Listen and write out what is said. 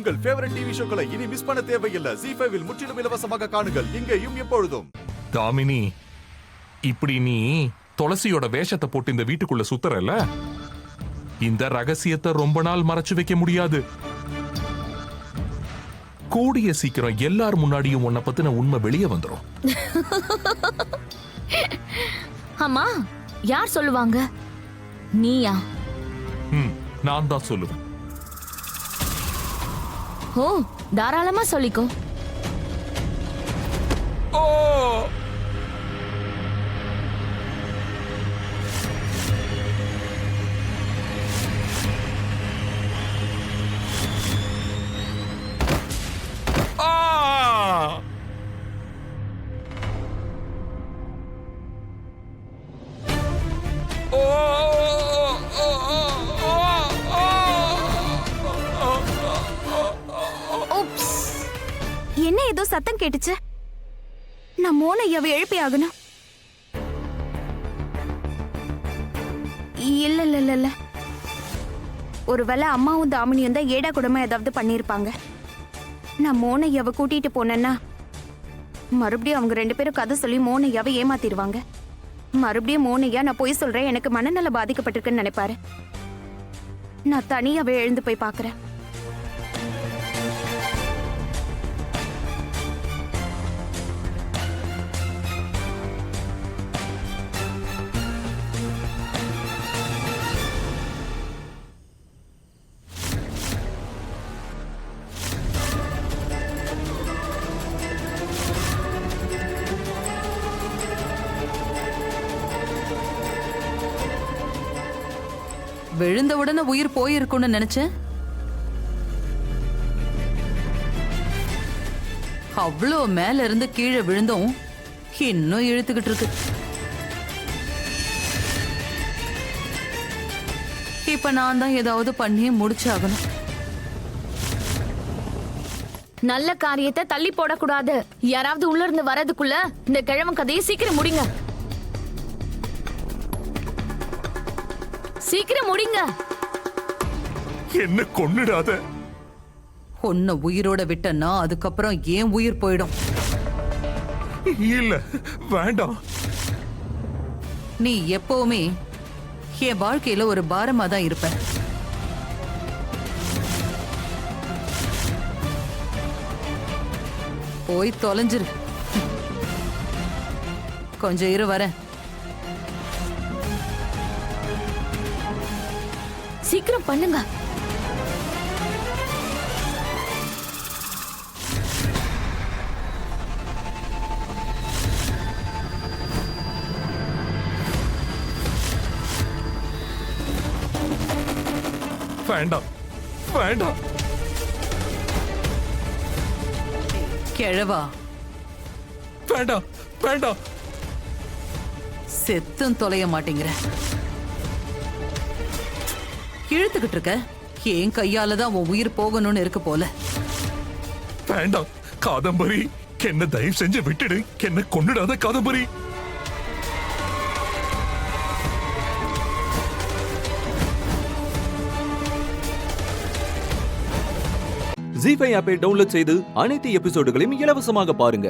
உங்கள் favourite TV ஷோக்களை இனி miss பண்ண தேவையில்லை. ZEE5 இல் முற்றிலும் இலவசமாக காணுங்கள், இங்கேயும் எப்பொழுதும். தாமினி, இப்படி நீ துளசியோட வேஷத்தை போட்டு இந்த வீட்டுக்குள்ள சுத்தறல, இந்த ரகசியத்தை ரொம்ப நாள் மறைச்சு வைக்க முடியாது. கூடிய சீக்கிரம் எல்லார் முன்னாடியும் உன்னை பத்தின உண்மை வெளியே வந்துரும். அம்மா, யார் சொல்லுவாங்க? நீயா? நான் தான் சொல்லுவேன். ஓ, தாராளமா சொல்லிக்கோ. ஓ, என்ன ஏதோ சத்தம் கேட்டுச்சு. நான் மோனையாவை எழுப்பி ஆகணும். இல்ல இல்ல இல்ல இல்ல, ஒருவேளை அம்மாவும் தாமினியும் தான் ஏடா கூடமா ஏதாவது பண்ணிருப்பாங்க. நான் மோனையாவை கூட்டிட்டு போனேன்னா மறுபடியும் அவங்க 2 பேரும் கதை சொல்லி மோனையாவை ஏமாத்திடுவாங்க. மறுபடியும் மோனையா நான் போய் சொல்றேன், எனக்கு மனநல பாதிக்கப்பட்டிருக்குன்னு நினைப்பாரு. நான் தனியாவே எழுந்து போய் பாக்குறேன். விழுந்த உடனே உயிர் போயிருக்கும்னு நினைச்சேன். அவ்வளோ மேல இருந்து கீழே விழுந்தும் இன்னும் இழுத்துக்கிட்டு இருக்கு. இப்ப நான் தான் ஏதாவது பண்ணி முடிச்சாகணும். நல்ல காரியத்தை தள்ளி போடக்கூடாது. யாராவது உள்ள இருந்து வரதுக்குள்ள இந்த கிழவன் கதையை சீக்கிரம் முடிங்க. சீக்கிரம் முடிங்க. என்ன கொன்னுடாத. உன்னை உயிரோட விட்டனா அதுக்கப்புறம் ஏன் உயிர் போயிடும். இல்ல, வேண்டாம். நீ எப்பவுமே என் வாழ்க்கையில ஒரு பாரமா தான் இருப்ப. போய் தொலைஞ்சிரு. கொஞ்சம் இரு, வரேன். சீக்கிரம் பண்ணுங்க. வேண்டாம், வேண்டாம். கிழவா, வேண்டாம், வேண்டாம். செத்தும் தொலைய மாட்டேங்கிற. இழுத்துக்கிட்டு இருக்க. என் கையால தான் உன் உயிர் போகணும்னு இருக்கு போல. வேண்டாம் காதம்பரி, என்ன தயவு செஞ்சு விட்டுடு. என்ன கொன்னுடாத காதம்பரி. ZEE5 ஆப்பை டவுன்லோட் செய்து அனைத்து எபிசோடுகளையும் இலவசமாக பாருங்க.